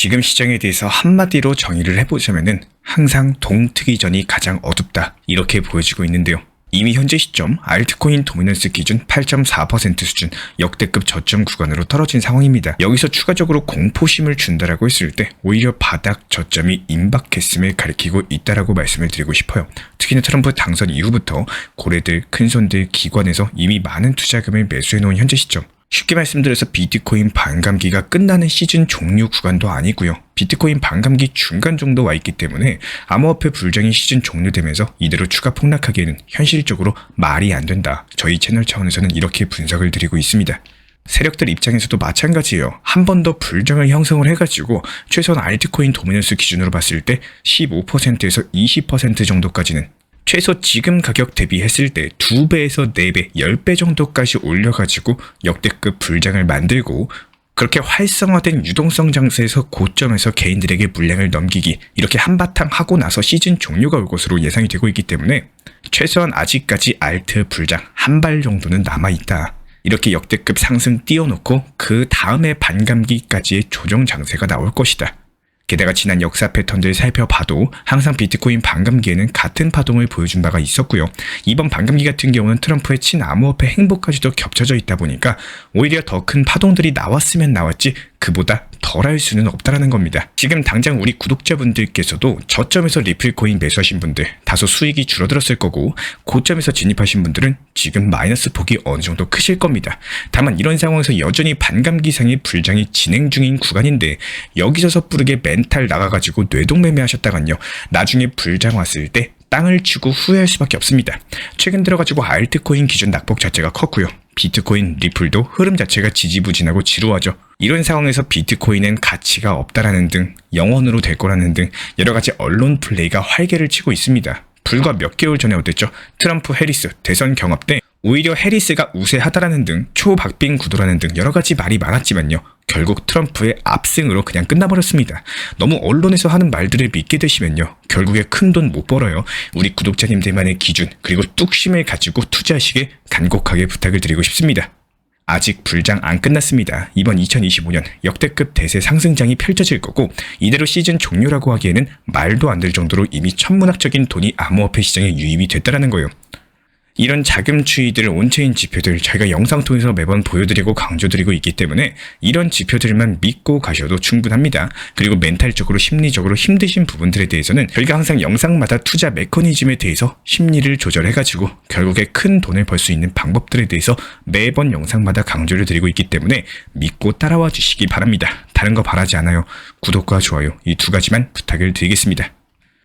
지금 시장에 대해서 한마디로 정의를 해보자면은 항상 동트기전이 가장 어둡다, 이렇게 보여지고 있는데요. 이미 현재 시점 알트코인 도미넌스 기준 8.4% 수준, 역대급 저점 구간으로 떨어진 상황입니다. 여기서 추가적으로 공포심을 준다라고 했을 때 오히려 바닥 저점이 임박했음을 가리키고 있다라고 말씀을 드리고 싶어요. 특히나 트럼프 당선 이후부터 고래들, 큰손들, 기관에서 이미 많은 투자금을 매수해놓은 현재 시점, 쉽게 말씀드려서 비트코인 반감기가 끝나는 시즌 종료 구간도 아니고요. 비트코인 반감기 중간 정도 와 있기 때문에 암호화폐 불장이 시즌 종료되면서 이대로 추가 폭락하기에는 현실적으로 말이 안 된다. 저희 채널 차원에서는 이렇게 분석을 드리고 있습니다. 세력들 입장에서도 마찬가지예요. 한 번 더 불장을 형성을 해가지고 최소한 알트코인 도미넌스 기준으로 봤을 때 15%에서 20% 정도까지는, 최소 지금 가격 대비했을 때 2배에서 4배, 10배 정도까지 올려가지고 역대급 불장을 만들고, 그렇게 활성화된 유동성 장세에서 고점에서 개인들에게 물량을 넘기기, 이렇게 한바탕 하고 나서 시즌 종료가 올 것으로 예상이 되고 있기 때문에 최소한 아직까지 알트 불장 한 발 정도는 남아있다. 이렇게 역대급 상승 띄워놓고 그 다음에 반감기까지의 조정 장세가 나올 것이다. 게다가 지난 역사 패턴들 살펴봐도 항상 비트코인 반감기에는 같은 파동을 보여준 바가 있었고요. 이번 반감기 같은 경우는 트럼프의 친암호화폐 행보까지도 겹쳐져 있다 보니까 오히려 더 큰 파동들이 나왔으면 나왔지 그보다 덜할 수는 없다라는 겁니다. 지금 당장 우리 구독자분들께서도 저점에서 리플코인 매수하신 분들 다소 수익이 줄어들었을 거고, 고점에서 진입하신 분들은 지금 마이너스 폭이 어느 정도 크실 겁니다. 다만 이런 상황에서 여전히 반감기상의 불장이 진행 중인 구간인데 여기서 섣부르게 멘탈 나가가지고 뇌동매매 하셨다간요, 나중에 불장 왔을 때 땅을 치고 후회할 수밖에 없습니다. 최근 들어가지고 알트코인 기준 낙폭 자체가 컸고요. 비트코인, 리플도 흐름 자체가 지지부진하고 지루하죠. 이런 상황에서 비트코인은 가치가 없다라는 등, 영원으로 될 거라는 등 여러 가지 언론 플레이가 활개를 치고 있습니다. 불과 몇 개월 전에 어땠죠? 트럼프 해리스 대선 경합 때 오히려 해리스가 우세하다라는 등, 초박빙 구도라는 등 여러 가지 말이 많았지만요, 결국 트럼프의 압승으로 그냥 끝나버렸습니다. 너무 언론에서 하는 말들을 믿게 되시면요, 결국에 큰 돈 못 벌어요. 우리 구독자님들만의 기준 그리고 뚝심을 가지고 투자하시길 간곡하게 부탁을 드리고 싶습니다. 아직 불장 안 끝났습니다. 이번 2025년 역대급 대세 상승장이 펼쳐질 거고, 이대로 시즌 종료라고 하기에는 말도 안 될 정도로 이미 천문학적인 돈이 암호화폐 시장에 유입이 됐다라는 거예요. 이런 자금 추이들, 온체인 지표들 저희가 영상 통해서 매번 보여드리고 강조드리고 있기 때문에 이런 지표들만 믿고 가셔도 충분합니다. 그리고 멘탈적으로, 심리적으로 힘드신 부분들에 대해서는 저희가 항상 영상마다 투자 메커니즘에 대해서 심리를 조절해가지고 결국에 큰 돈을 벌 수 있는 방법들에 대해서 매번 영상마다 강조를 드리고 있기 때문에 믿고 따라와 주시기 바랍니다. 다른 거 바라지 않아요. 구독과 좋아요, 이 두 가지만 부탁을 드리겠습니다.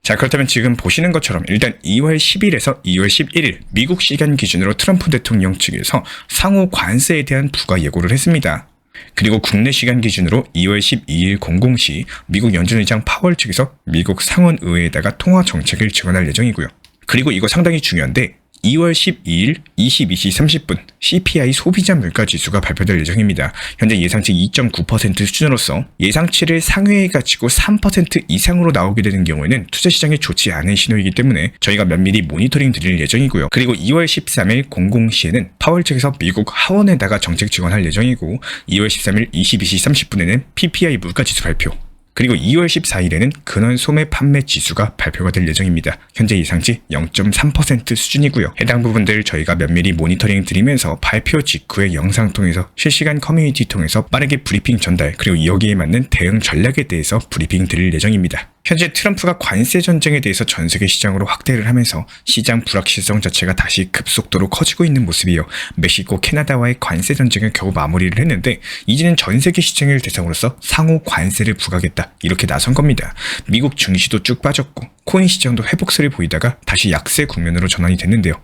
자, 그렇다면 지금 보시는 것처럼 일단 2월 10일에서 2월 11일 미국 시간 기준으로 트럼프 대통령 측에서 상호 관세에 대한 부과 예고를 했습니다. 그리고 국내 시간 기준으로 2월 12일 00시 미국 연준의장 파월 측에서 미국 상원의회에다가 통화 정책을 증언할 예정이고요. 그리고 이거 상당히 중요한데 2월 12일 22시 30분 CPI 소비자 물가지수가 발표될 예정입니다. 현재 예상치 2.9% 수준으로서 예상치를 상회해가지고 3% 이상으로 나오게 되는 경우에는 투자시장에 좋지 않은 신호이기 때문에 저희가 면밀히 모니터링 드릴 예정이고요. 그리고 2월 13일 00시에는 파월 측에서 미국 하원에다가 정책 증언할 예정이고, 2월 13일 22시 30분에는 PPI 물가지수 발표, 그리고 2월 14일에는 근원 소매 판매 지수가 발표가 될 예정입니다. 현재 예상치 0.3% 수준이고요. 해당 부분들 저희가 면밀히 모니터링 드리면서 발표 직후에 영상 통해서 실시간 커뮤니티 통해서 빠르게 브리핑 전달, 그리고 여기에 맞는 대응 전략에 대해서 브리핑 드릴 예정입니다. 현재 트럼프가 관세 전쟁에 대해서 전 세계 시장으로 확대를 하면서 시장 불확실성 자체가 다시 급속도로 커지고 있는 모습이에요. 멕시코, 캐나다와의 관세 전쟁을 겨우 마무리를 했는데 이제는 전 세계 시장을 대상으로서 상호 관세를 부과하겠다, 이렇게 나선 겁니다. 미국 증시도 쭉 빠졌고 코인 시장도 회복세를 보이다가 다시 약세 국면으로 전환이 됐는데요.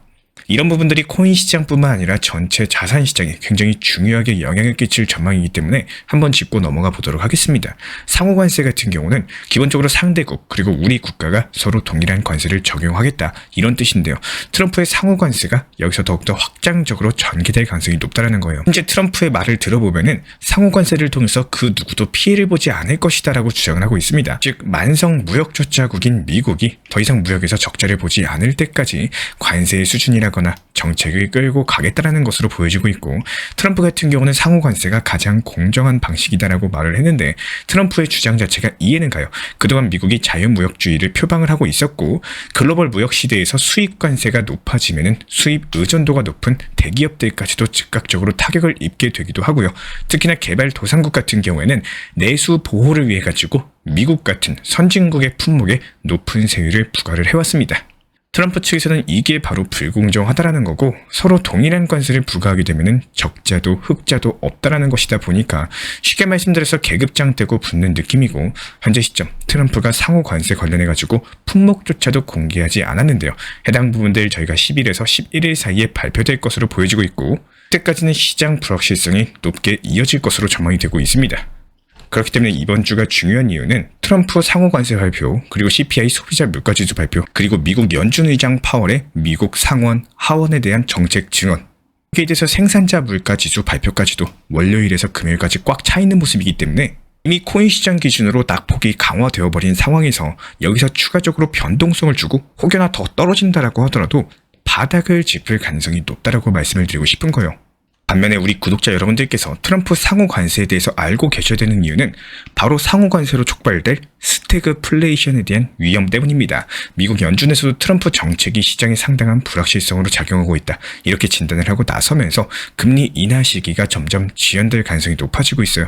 이런 부분들이 코인 시장뿐만 아니라 전체 자산 시장에 굉장히 중요하게 영향을 끼칠 전망이기 때문에 한번 짚고 넘어가 보도록 하겠습니다. 상호관세 같은 경우는 기본적으로 상대국 그리고 우리 국가가 서로 동일한 관세를 적용하겠다, 이런 뜻인데요. 트럼프의 상호관세가 여기서 더욱더 확장적으로 전개될 가능성이 높다는 거예요. 현재 트럼프의 말을 들어보면은 상호관세를 통해서 그 누구도 피해를 보지 않을 것이다 라고 주장을 하고 있습니다. 즉 만성 무역조자국인 미국이 더 이상 무역에서 적자를 보지 않을 때까지 관세의 수준이라고 유지하거나 정책을 끌고 가겠다라는 것으로 보여지고 있고, 트럼프 같은 경우는 상호 관세가 가장 공정한 방식이다라고 말을 했는데 트럼프의 주장 자체가 이해는 가요. 그동안 미국이 자유무역주의를 표방을 하고 있었고 글로벌 무역 시대에서 수입 관세가 높아지면은 수입 의존도가 높은 대기업들까지도 즉각적으로 타격을 입게 되기도 하고요. 특히나 개발도상국 같은 경우에는 내수 보호를 위해 가지고 미국 같은 선진국의 품목에 높은 세율을 부과를 해왔습니다. 트럼프 측에서는 이게 바로 불공정하다라는 거고, 서로 동일한 관세를 부과하게 되면 적자도 흑자도 없다라는 것이다 보니까 쉽게 말씀드려서 계급장되고 붙는 느낌이고, 현재 시점 트럼프가 상호 관세 관련해가지고 품목조차도 공개하지 않았는데요. 해당 부분들 저희가 10일에서 11일 사이에 발표될 것으로 보여지고 있고, 그때까지는 시장 불확실성이 높게 이어질 것으로 전망이 되고 있습니다. 그렇기 때문에 이번 주가 중요한 이유는 트럼프 상호 관세 발표, 그리고 CPI 소비자 물가지수 발표, 그리고 미국 연준 의장 파월의 미국 상원, 하원에 대한 정책 증언, 여기에 대해서 생산자 물가지수 발표까지도 월요일에서 금요일까지 꽉 차 있는 모습이기 때문에 이미 코인 시장 기준으로 낙폭이 강화되어 버린 상황에서 여기서 추가적으로 변동성을 주고 혹여나 더 떨어진다라고 하더라도 바닥을 짚을 가능성이 높다라고 말씀을 드리고 싶은 거예요. 반면에 우리 구독자 여러분들께서 트럼프 상호 관세에 대해서 알고 계셔야 되는 이유는 바로 상호 관세로 촉발될 스태그플레이션에 대한 위험 때문입니다. 미국 연준에서도 트럼프 정책이 시장에 상당한 불확실성으로 작용하고 있다, 이렇게 진단을 하고 나서면서 금리 인하 시기가 점점 지연될 가능성이 높아지고 있어요.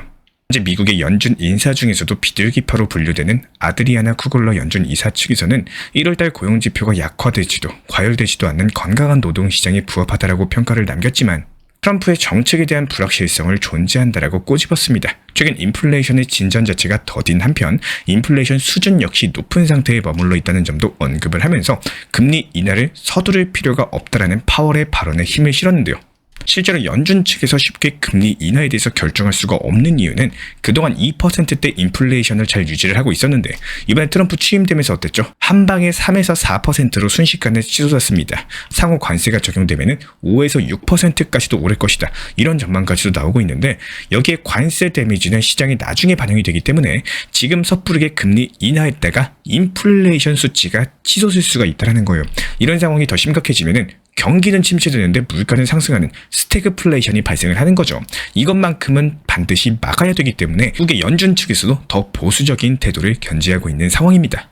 현재 미국의 연준 인사 중에서도 비둘기파로 분류되는 아드리아나 쿠글러 연준 이사 측에서는 1월달 고용지표가 약화되지도 과열되지도 않는 건강한 노동시장에 부합하다라고 평가를 남겼지만 트럼프의 정책에 대한 불확실성을 존재한다라고 꼬집었습니다. 최근 인플레이션의 진전 자체가 더딘 한편 인플레이션 수준 역시 높은 상태에 머물러 있다는 점도 언급을 하면서 금리 인하를 서두를 필요가 없다라는 파월의 발언에 힘을 실었는데요. 실제로 연준 측에서 쉽게 금리 인하에 대해서 결정할 수가 없는 이유는 그동안 2%대 인플레이션을 잘 유지를 하고 있었는데 이번에 트럼프 취임되면서 어땠죠? 한 방에 3에서 4%로 순식간에 치솟았습니다. 상호 관세가 적용되면 5에서 6%까지도 오를 것이다, 이런 전망까지도 나오고 있는데 여기에 관세 데미지는 시장에 나중에 반영이 되기 때문에 지금 섣부르게 금리 인하했다가 인플레이션 수치가 치솟을 수가 있다는 거예요. 이런 상황이 더 심각해지면 경기는 침체되는데 물가는 상승하는 스태그플레이션이 발생을 하는 거죠. 이것만큼은 반드시 막아야 되기 때문에 미국의 연준 측에서도 더 보수적인 태도를 견지하고 있는 상황입니다.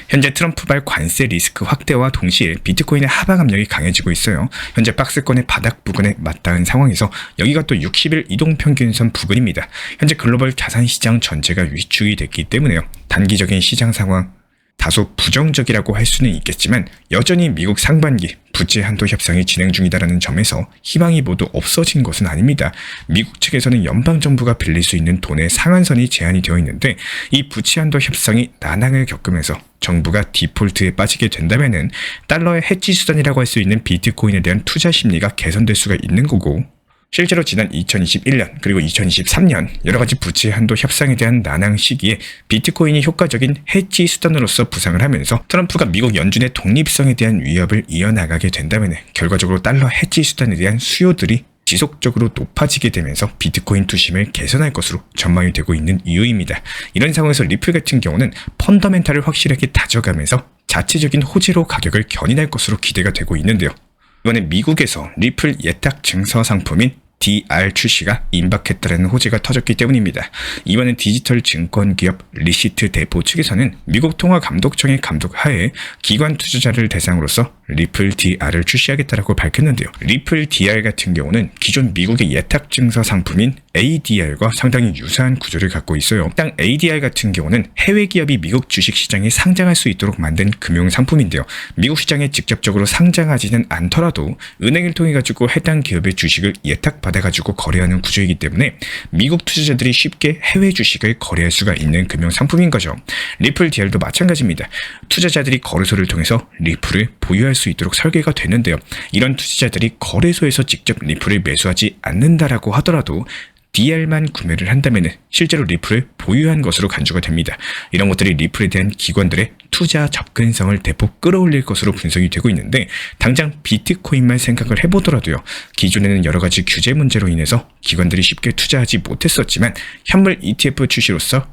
현재 트럼프발 관세 리스크 확대와 동시에 비트코인의 하방 압력이 강해지고 있어요. 현재 박스권의 바닥 부근에 맞닿은 상황에서 여기가 또 60일 이동평균선 부근입니다. 현재 글로벌 자산시장 전체가 위축이 됐기 때문에요. 단기적인 시장 상황 다소 부정적이라고 할 수는 있겠지만 여전히 미국 상반기 부채 한도 협상이 진행 중이다라는 점에서 희망이 모두 없어진 것은 아닙니다. 미국 측에서는 연방정부가 빌릴 수 있는 돈의 상한선이 제한이 되어 있는데 이 부채 한도 협상이 난항을 겪으면서 정부가 디폴트에 빠지게 된다면은 달러의 해지 수단이라고 할 수 있는 비트코인에 대한 투자 심리가 개선될 수가 있는 거고, 실제로 지난 2021년 그리고 2023년 여러가지 부채 한도 협상에 대한 난항 시기에 비트코인이 효과적인 해지 수단으로서 부상을 하면서 트럼프가 미국 연준의 독립성에 대한 위협을 이어나가게 된다면 결과적으로 달러 해지 수단에 대한 수요들이 지속적으로 높아지게 되면서 비트코인 투심을 개선할 것으로 전망이 되고 있는 이유입니다. 이런 상황에서 리플 같은 경우는 펀더멘탈을 확실하게 다져가면서 자체적인 호재로 가격을 견인할 것으로 기대가 되고 있는데요. 이번에 미국에서 리플 예탁 증서 상품인 DR 출시가 임박했다는 호재가 터졌기 때문입니다. 이번엔 디지털 증권 기업 리시트 대포 측에서는 미국 통화감독청의 감독 하에 기관 투자자를 대상으로서 리플 DR을 출시하겠다라고 밝혔는데요. 리플 DR 같은 경우는 기존 미국의 예탁 증서 상품인 ADR과 상당히 유사한 구조를 갖고 있어요. 일단 ADR 같은 경우는 해외 기업이 미국 주식시장에 상장할 수 있도록 만든 금융 상품인데요. 미국 시장에 직접적으로 상장하지는 않더라도 은행을 통해 가지고 해당 기업의 주식을 예탁받아가지고 거래하는 구조이기 때문에 미국 투자자들이 쉽게 해외 주식을 거래할 수가 있는 금융 상품인 거죠. 리플 DR도 마찬가지입니다. 투자자들이 거래소를 통해서 리플을 보유할 수 있도록 설계가 되는데요. 이런 투자자들이 거래소에서 직접 리플을 매수하지 않는다라고 하더라도 DR만 구매를 한다면 실제로 리플을 보유한 것으로 간주가 됩니다. 이런 것들이 리플에 대한 기관들의 투자 접근성을 대폭 끌어올릴 것으로 분석이 되고 있는데, 당장 비트코인만 생각을 해보더라도요. 기존에는 여러 가지 규제 문제로 인해서 기관들이 쉽게 투자하지 못했었지만 현물 ETF 출시로서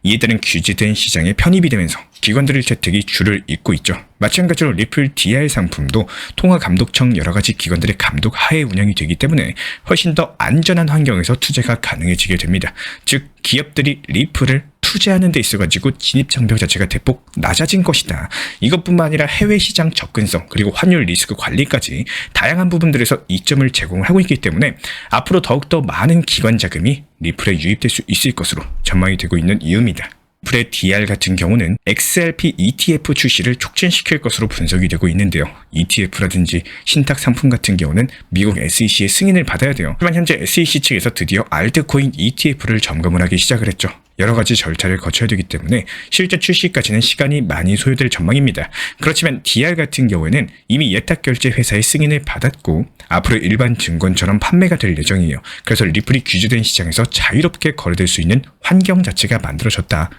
이에 따른 규제된 시장에 편입이 되면서 기관들의 채택이 줄을 잇고 있죠. 마찬가지로 리플 DR 상품도 통화감독청 여러가지 기관들의 감독 하에 운영이 되기 때문에 훨씬 더 안전한 환경에서 투자가 가능해지게 됩니다. 즉 기업들이 리플을 투자하는 데 있어가지고 진입장벽 자체가 대폭 낮아진 것이다. 이것뿐만 아니라 해외 시장 접근성 그리고 환율 리스크 관리까지 다양한 부분들에서 이점을 제공을 하고 있기 때문에 앞으로 더욱더 많은 기관 자금이 리플에 유입될 수 있을 것으로 전망이 되고 있는 이유입니다. 리플의 DR 같은 경우는 XRP ETF 출시를 촉진시킬 것으로 분석이 되고 있는데요. ETF라든지 신탁 상품 같은 경우는 미국 SEC의 승인을 받아야 돼요. 하지만 현재 SEC 측에서 드디어 알트코인 ETF를 점검을 하기 시작을 했죠. 여러 가지 절차를 거쳐야 되기 때문에 실제 출시까지는 시간이 많이 소요될 전망입니다. 그렇지만 DR 같은 경우에는 이미 예탁결제 회사의 승인을 받았고 앞으로 일반 증권처럼 판매가 될 예정이에요. 그래서 리플이 규제된 시장에서 자유롭게 거래될 수 있는 환경 자체가 만들어졌다.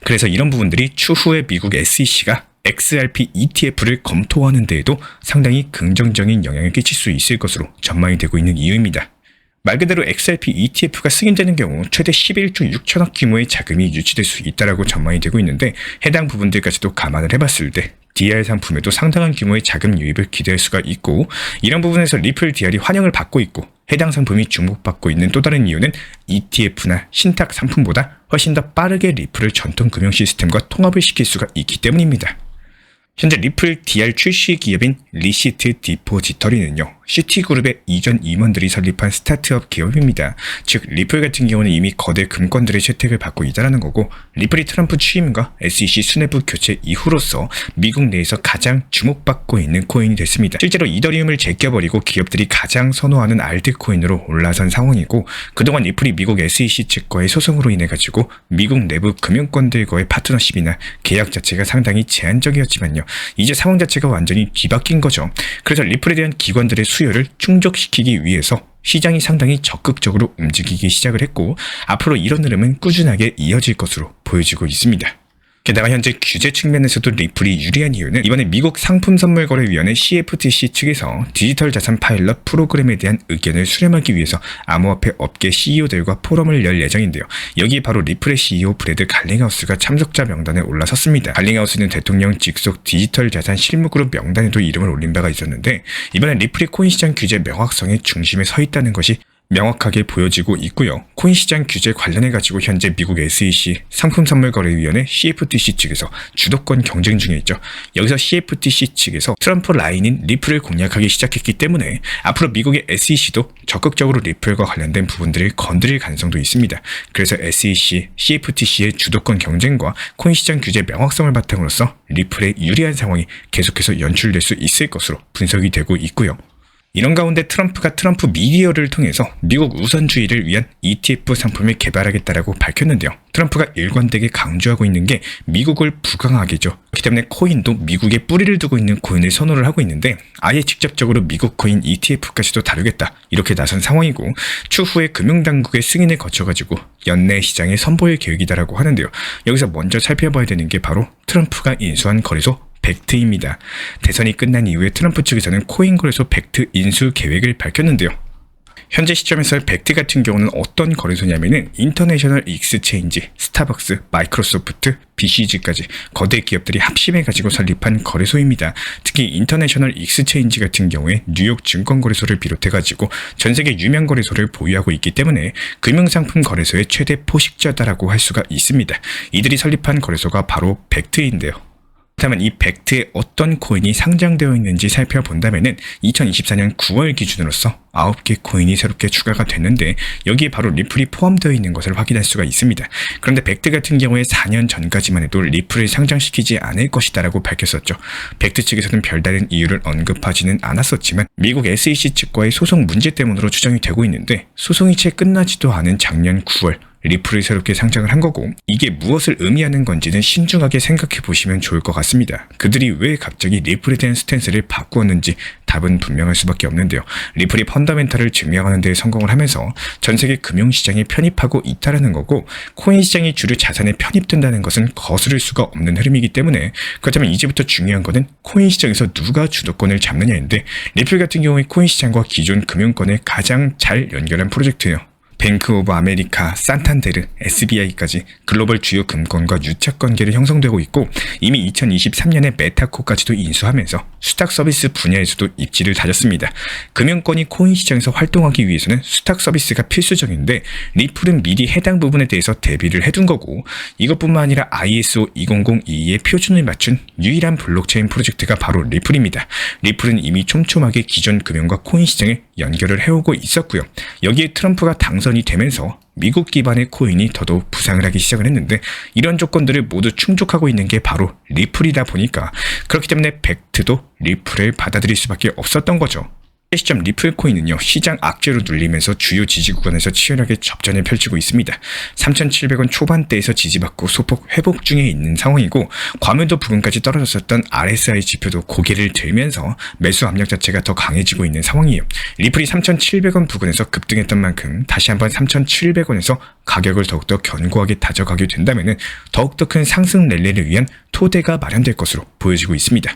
그래서 이런 부분들이 추후에 미국 SEC가 XRP ETF를 검토하는 데에도 상당히 긍정적인 영향을 끼칠 수 있을 것으로 전망이 되고 있는 이유입니다. 말 그대로 XRP ETF가 승인되는 경우 최대 11조 6천억 규모의 자금이 유치될 수 있다고 전망이 되고 있는데 해당 부분들까지도 감안을 해봤을 때 DR 상품에도 상당한 규모의 자금 유입을 기대할 수가 있고 이런 부분에서 리플 DR이 환영을 받고 있고 해당 상품이 주목받고 있는 또 다른 이유는 ETF나 신탁 상품보다 훨씬 더 빠르게 리플을 전통 금융 시스템과 통합을 시킬 수가 있기 때문입니다. 현재 리플 DR 출시 기업인 리시트 디포지터리는요. 시티그룹의 이전 임원들이 설립한 스타트업 기업입니다. 즉 리플 같은 경우는 이미 거대 금권들의 채택을 받고 있다는 거고 리플이 트럼프 취임과 SEC 수뇌부 교체 이후로서 미국 내에서 가장 주목받고 있는 코인이 됐습니다. 실제로 이더리움을 제껴버리고 기업들이 가장 선호하는 알트코인으로 올라선 상황이고 그동안 리플이 미국 SEC 측과의 소송으로 인해 가지고 미국 내부 금융권들과의 파트너십이나 계약 자체가 상당히 제한적이었지만요. 이제 상황 자체가 완전히 뒤바뀐 거죠. 그래서 리플에 대한 기관들의 수요를 충족시키기 위해서 시장이 상당히 적극적으로 움직이기 시작을 했고 앞으로 이런 흐름은 꾸준하게 이어질 것으로 보여지고 있습니다. 게다가 현재 규제 측면에서도 리플이 유리한 이유는 이번에 미국 상품선물거래위원회 CFTC 측에서 디지털 자산 파일럿 프로그램에 대한 의견을 수렴하기 위해서 암호화폐 업계 CEO들과 포럼을 열 예정인데요. 여기 바로 리플의 CEO 브래드 갈링하우스가 참석자 명단에 올라섰습니다. 갈링하우스는 대통령 직속 디지털 자산 실무그룹 명단에도 이름을 올린 바가 있었는데 이번에 리플이 코인 시장 규제 명확성의 중심에 서 있다는 것이 명확하게 보여지고 있고요. 코인 시장 규제 관련해가지고 현재 미국 SEC 상품선물거래위원회 CFTC 측에서 주도권 경쟁 중에 있죠. 여기서 CFTC 측에서 트럼프 라인인 리플을 공략하기 시작했기 때문에 앞으로 미국의 SEC도 적극적으로 리플과 관련된 부분들을 건드릴 가능성도 있습니다. 그래서 SEC, CFTC의 주도권 경쟁과 코인 시장 규제 명확성을 바탕으로서 리플의 유리한 상황이 계속해서 연출될 수 있을 것으로 분석이 되고 있고요. 이런 가운데 트럼프가 트럼프 미디어를 통해서 미국 우선주의를 위한 ETF 상품을 개발하겠다라고 밝혔는데요. 트럼프가 일관되게 강조하고 있는 게 미국을 부강하게죠. 그렇기 때문에 코인도 미국에 뿌리를 두고 있는 코인을 선호를 하고 있는데 아예 직접적으로 미국 코인 ETF까지도 다루겠다 이렇게 나선 상황이고 추후에 금융당국의 승인을 거쳐가지고 연내 시장에 선보일 계획이다라고 하는데요. 여기서 먼저 살펴봐야 되는 게 바로 트럼프가 인수한 거래소 벡트입니다. 대선이 끝난 이후에 트럼프 측에서는 코인 거래소 벡트 인수 계획을 밝혔는데요. 현재 시점에서 벡트 같은 경우는 어떤 거래소냐면은 인터내셔널 익스체인지, 스타벅스, 마이크로소프트, BCG까지 거대 기업들이 합심해가지고 설립한 거래소입니다. 특히 인터내셔널 익스체인지 같은 경우에 뉴욕 증권거래소를 비롯해가지고 전세계 유명 거래소를 보유하고 있기 때문에 금융상품 거래소의 최대 포식자다라고 할 수가 있습니다. 이들이 설립한 거래소가 바로 벡트인데요. 그렇다면 이 벡트에 어떤 코인이 상장되어 있는지 살펴본다면 2024년 9월 기준으로서 9개 코인이 새롭게 추가가 됐는데 여기에 바로 리플이 포함되어 있는 것을 확인할 수가 있습니다. 그런데 벡트 같은 경우에 4년 전까지만 해도 리플을 상장시키지 않을 것이다 라고 밝혔었죠. 벡트 측에서는 별다른 이유를 언급하지는 않았었지만 미국 SEC 측과의 소송 문제 때문으로 추정이 되고 있는데 소송이 채 끝나지도 않은 작년 9월 리플을 새롭게 상장을 한 거고 이게 무엇을 의미하는 건지는 신중하게 생각해 보시면 좋을 것 같습니다. 그들이 왜 갑자기 리플에 대한 스탠스를 바꾸었는지 답은 분명할 수밖에 없는데요. 리플이 펀더멘탈을 증명하는 데 성공을 하면서 전세계 금융시장에 편입하고 있다는 거고 코인 시장이 주류 자산에 편입된다는 것은 거스를 수가 없는 흐름이기 때문에 그렇다면 이제부터 중요한 것은 코인 시장에서 누가 주도권을 잡느냐인데 리플 같은 경우에 코인 시장과 기존 금융권을 가장 잘 연결한 프로젝트예요. 뱅크 오브 아메리카, 산탄데르, SBI까지 글로벌 주요 금권과 유착 관계를 형성되고 있고 이미 2023년에 메타코까지도 인수하면서 수탁 서비스 분야에서도 입지를 다졌습니다. 금융권이 코인 시장에서 활동하기 위해서는 수탁 서비스가 필수적인데 리플은 미리 해당 부분에 대해서 대비를 해둔 거고 이것뿐만 아니라 ISO 20022의 표준을 맞춘 유일한 블록체인 프로젝트가 바로 리플입니다. 리플은 이미 촘촘하게 기존 금융과 코인 시장을 연결을 해오고 있었고요. 여기에 트럼프가 당선이 되면서 미국 기반의 코인이 더더욱 부상을 하기 시작을 했는데 이런 조건들을 모두 충족하고 있는 게 바로 리플이다 보니까 그렇기 때문에 벡트도 리플을 받아들일 수밖에 없었던 거죠. 시점 리플 코인은요 시장 악재로 눌리면서 주요 지지 구간에서 치열하게 접전을 펼치고 있습니다. 3,700원 초반대에서 지지받고 소폭 회복 중에 있는 상황이고 과밀도 부근까지 떨어졌었던 RSI 지표도 고개를 들면서 매수 압력 자체가 더 강해지고 있는 상황이에요. 리플이 3,700원 부근에서 급등했던 만큼 다시 한번 3,700원에서 가격을 더욱더 견고하게 다져가게 된다면 더욱더 큰 상승 랠리를 위한 토대가 마련될 것으로 보여지고 있습니다.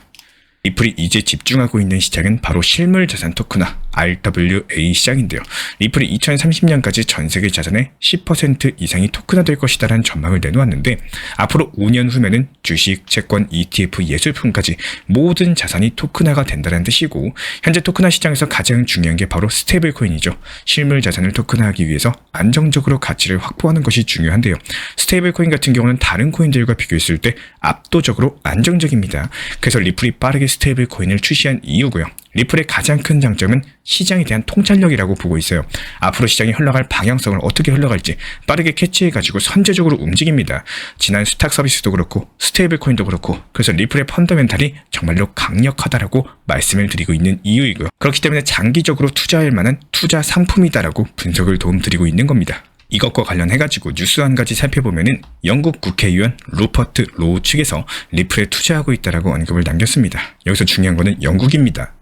리플이 이제 집중하고 있는 시장은 바로 실물 자산 토큰화 RWA 시장인데요. 리플이 2030년까지 전 세계 자산의 10% 이상이 토큰화될 것이다라는 전망을 내놓았는데 앞으로 5년 후면은 주식, 채권, ETF, 예술품까지 모든 자산이 토큰화가 된다는 뜻이고 현재 토큰화 시장에서 가장 중요한 게 바로 스테이블 코인이죠. 실물 자산을 토큰화하기 위해서 안정적으로 가치를 확보하는 것이 중요한데요. 스테이블 코인 같은 경우는 다른 코인들과 비교했을 때 압도적으로 안정적입니다. 그래서 리플이 빠르게 스테이블 코인을 출시한 이유고요. 리플의 가장 큰 장점은 시장에 대한 통찰력이라고 보고 있어요. 앞으로 시장이 흘러갈 방향성을 어떻게 흘러갈지 빠르게 캐치해가지고 선제적으로 움직입니다. 지난 수탁 서비스도 그렇고 스테이블 코인도 그렇고 그래서 리플의 펀더멘탈이 정말로 강력하다라고 말씀을 드리고 있는 이유이고요. 그렇기 때문에 장기적으로 투자할 만한 투자 상품이다라고 분석을 도움드리고 있는 겁니다. 이것과 관련해가지고 뉴스 한 가지 살펴보면은 영국 국회의원 루퍼트 로우 측에서 리플에 투자하고 있다라고 언급을 남겼습니다. 여기서 중요한 거는 영국입니다.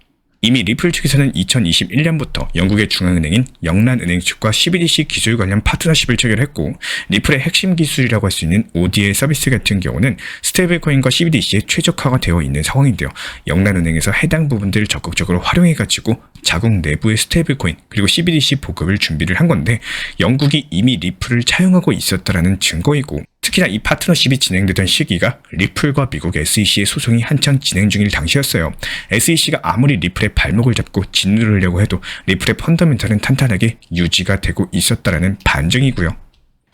이미 리플 측에서는 2021년부터 영국의 중앙은행인 영란은행 측과 CBDC 기술 관련 파트너십을 체결했고 리플의 핵심 기술이라고 할 수 있는 ODA 서비스 같은 경우는 스테이블코인과 CBDC에 최적화가 되어 있는 상황인데요. 영란은행에서 해당 부분들을 적극적으로 활용해가지고 자국 내부의 스테이블코인 그리고 CBDC 보급을 준비를 한 건데 영국이 이미 리플을 차용하고 있었다라는 증거이고 특히나 이 파트너십이 진행되던 시기가 리플과 미국 SEC의 소송이 한창 진행 중일 당시였어요. SEC가 아무리 리플의 발목을 잡고 짓누르려고 해도 리플의 펀더멘탈은 탄탄하게 유지가 되고 있었다라는 반증이고요.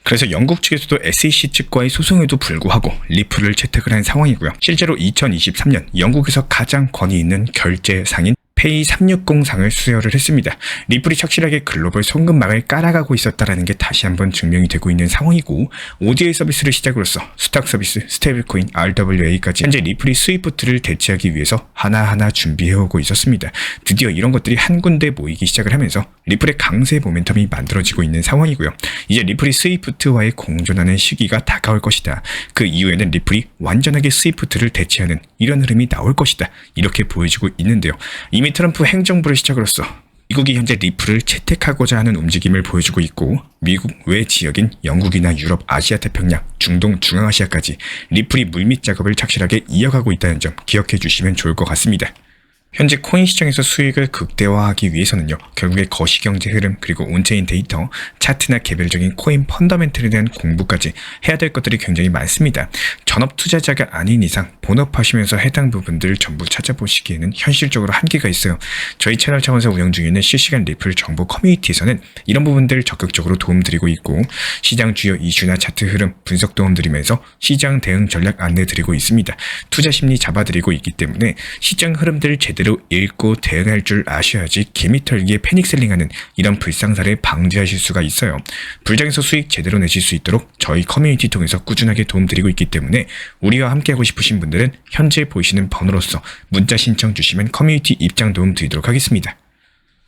그래서 영국 측에서도 SEC 측과의 소송에도 불구하고 리플을 채택을 한 상황이고요. 실제로 2023년 영국에서 가장 권위 있는 결제상인 페이 360상을 수여를 했습니다. 리플이 착실하게 글로벌 송금망을 깔아가고 있었다는 게 다시 한번 증명이 되고 있는 상황이고 ODA 서비스를 시작으로서 수탁 서비스, 스테이블코인, RWA까지 현재 리플이 스위프트를 대체하기 위해서 하나하나 준비해오고 있었습니다. 드디어 이런 것들이 한 군데 모이기 시작을 하면서 리플의 강세 모멘텀이 만들어지고 있는 상황이고요. 이제 리플이 스위프트와의 공존하는 시기가 다가올 것이다. 그 이후에는 리플이 완전하게 스위프트를 대체하는 이런 흐름이 나올 것이다. 이렇게 보여지고 있는데요. 이미 트럼프 행정부를 시작으로서 미국이 현재 리플을 채택하고자 하는 움직임을 보여주고 있고 미국 외 지역인 영국이나 유럽, 아시아 태평양, 중동, 중앙아시아까지 리플이 물밑 작업을 착실하게 이어가고 있다는 점 기억해 주시면 좋을 것 같습니다. 현재 코인 시장에서 수익을 극대화하기 위해서는요, 결국에 거시경제 흐름 그리고 온체인 데이터, 차트나 개별적인 코인 펀더멘털에 대한 공부까지 해야 될 것들이 굉장히 많습니다. 전업 투자자가 아닌 이상 본업하시면서 해당 부분들을 전부 찾아보시기에는 현실적으로 한계가 있어요. 저희 채널 차원에서 운영 중에 있는 실시간 리플 정보 커뮤니티에서는 이런 부분들을 적극적으로 도움드리고 있고 시장 주요 이슈나 차트 흐름 분석 도움드리면서 시장 대응 전략 안내드리고 있습니다. 투자 심리 잡아드리고 있기 때문에 시장 흐름들을 제대로 읽고 대응할 줄 아셔야지 개미털기에 패닉셀링하는 이런 불상사를 방지하실 수가 있어요. 불장에서 수익 제대로 내실 수 있도록 저희 커뮤니티 통해서 꾸준하게 도움드리고 있기 때문에 우리와 함께하고 싶으신 분들은 현재 보이시는 번호로서 문자 신청 주시면 커뮤니티 입장 도움 드리도록 하겠습니다.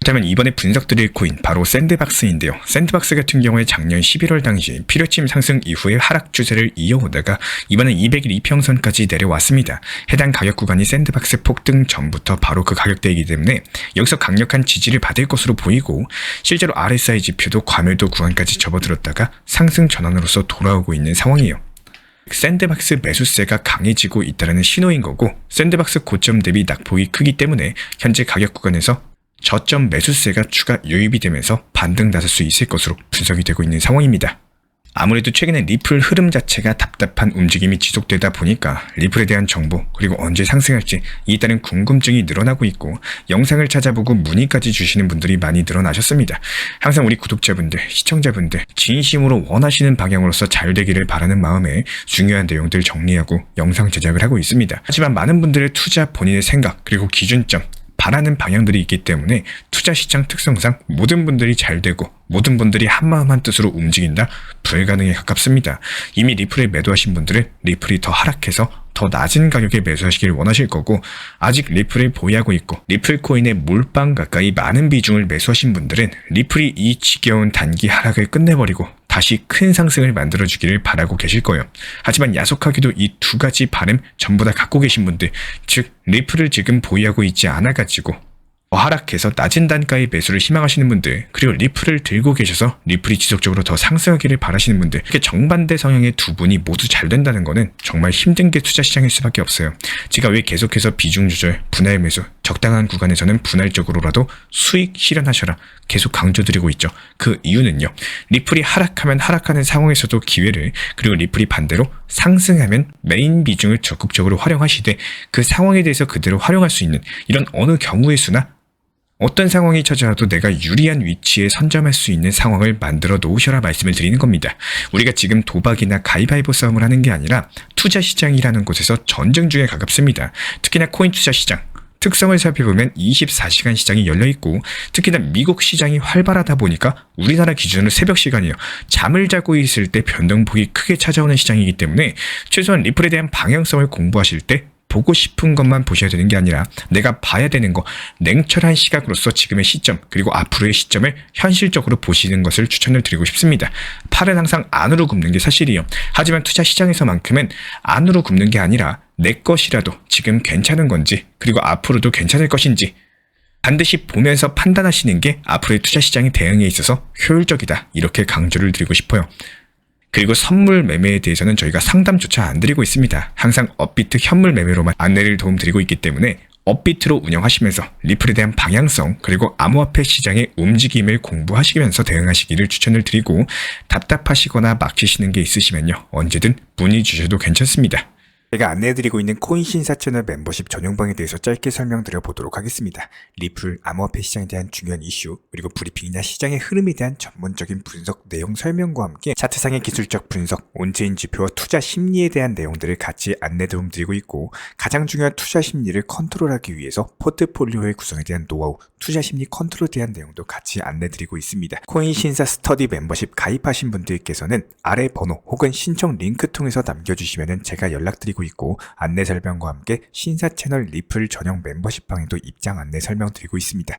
그렇다면 이번에 분석드릴 코인 바로 샌드박스인데요. 샌드박스 같은 경우에 작년 11월 당시 필요침 상승 이후에 하락 추세를 이어오다가 이번엔 200일 이평선까지 내려왔습니다. 해당 가격 구간이 샌드박스 폭등 전부터 바로 그 가격대이기 때문에 여기서 강력한 지지를 받을 것으로 보이고 실제로 RSI 지표도 과밀도 구간까지 접어들었다가 상승 전환으로서 돌아오고 있는 상황이에요. 샌드박스 매수세가 강해지고 있다는 신호인 거고 샌드박스 고점 대비 낙폭이 크기 때문에 현재 가격 구간에서 저점 매수세가 추가 유입이 되면서 반등 나설 수 있을 것으로 분석이 되고 있는 상황입니다. 아무래도 최근에 리플 흐름 자체가 답답한 움직임이 지속되다 보니까 리플에 대한 정보 그리고 언제 상승할지 이에 따른 궁금증이 늘어나고 있고 영상을 찾아보고 문의까지 주시는 분들이 많이 늘어나셨습니다. 항상 우리 구독자분들, 시청자분들 진심으로 원하시는 방향으로서 잘 되기를 바라는 마음에 중요한 내용들 정리하고 영상 제작을 하고 있습니다. 하지만 많은 분들의 투자 본인의 생각 그리고 기준점 바라는 방향들이 있기 때문에 투자 시장 특성상 모든 분들이 잘 되고 모든 분들이 한마음 한뜻으로 움직인다? 불가능에 가깝습니다. 이미 리플에 매도하신 분들은 리플이 더 하락해서 더 낮은 가격에 매수하시길 원하실 거고 아직 리플을 보유하고 있고 리플 코인의 몰빵 가까이 많은 비중을 매수하신 분들은 리플이 이 지겨운 단기 하락을 끝내버리고 다시 큰 상승을 만들어주기를 바라고 계실 거예요. 하지만 야속하게도 이 두 가지 바람 전부 다 갖고 계신 분들, 즉 리플을 지금 보유하고 있지 않아가지고 하락해서 낮은 단가의 매수를 희망하시는 분들, 그리고 리플을 들고 계셔서 리플이 지속적으로 더 상승하기를 바라시는 분들, 이렇게 정반대 성향의 두 분이 모두 잘 된다는 거는 정말 힘든 게 투자 시장일 수밖에 없어요. 제가 왜 계속해서 비중 조절, 분할 매수, 적당한 구간에서는 분할적으로라도 수익 실현하셔라 계속 강조드리고 있죠. 그 이유는요. 리플이 하락하면 하락하는 상황에서도 기회를, 그리고 리플이 반대로 상승하면 메인 비중을 적극적으로 활용하시되 그 상황에 대해서 그대로 활용할 수 있는 이런 어느 경우의 수나 어떤 상황이 찾아와도 내가 유리한 위치에 선점할 수 있는 상황을 만들어 놓으셔라 말씀을 드리는 겁니다. 우리가 지금 도박이나 가위바위보 싸움을 하는 게 아니라 투자 시장이라는 곳에서 전쟁 중에 가깝습니다. 특히나 코인 투자 시장. 특성을 살펴보면 24시간 시장이 열려있고 특히나 미국 시장이 활발하다 보니까 우리나라 기준으로 새벽 시간이요. 잠을 자고 있을 때 변동폭이 크게 찾아오는 시장이기 때문에 최소한 리플에 대한 방향성을 공부하실 때 보고 싶은 것만 보셔야 되는 게 아니라 내가 봐야 되는 거, 냉철한 시각으로서 지금의 시점 그리고 앞으로의 시점을 현실적으로 보시는 것을 추천을 드리고 싶습니다. 팔은 항상 안으로 굽는 게 사실이요. 하지만 투자 시장에서만큼은 안으로 굽는 게 아니라 내 것이라도 지금 괜찮은 건지 그리고 앞으로도 괜찮을 것인지 반드시 보면서 판단하시는 게 앞으로의 투자 시장의 대응에 있어서 효율적이다. 이렇게 강조를 드리고 싶어요. 그리고 선물 매매에 대해서는 저희가 상담조차 안 드리고 있습니다. 항상 업비트 현물 매매로만 안내를 도움드리고 있기 때문에 업비트로 운영하시면서 리플에 대한 방향성 그리고 암호화폐 시장의 움직임을 공부하시면서 대응하시기를 추천을 드리고 답답하시거나 막히시는 게 있으시면요. 언제든 문의 주셔도 괜찮습니다. 제가 안내해드리고 있는 코인 신사 채널 멤버십 전용방에 대해서 짧게 설명드려 보도록 하겠습니다. 리플, 암호화폐 시장에 대한 중요한 이슈, 그리고 브리핑이나 시장의 흐름에 대한 전문적인 분석 내용 설명과 함께 차트상의 기술적 분석, 온체인 지표와 투자 심리에 대한 내용들을 같이 안내 도움드리고 있고 가장 중요한 투자 심리를 컨트롤하기 위해서 포트폴리오의 구성에 대한 노하우, 투자 심리 컨트롤에 대한 내용도 같이 안내드리고 있습니다. 코인 신사 스터디 멤버십 가입하신 분들께서는 아래 번호 혹은 신청 링크 통해서 남겨주시면 제가 연락드리고 있고 안내 설명과 함께 신사 채널 리플 전용 멤버십 방에도 입장 안내 설명드리고 있습니다.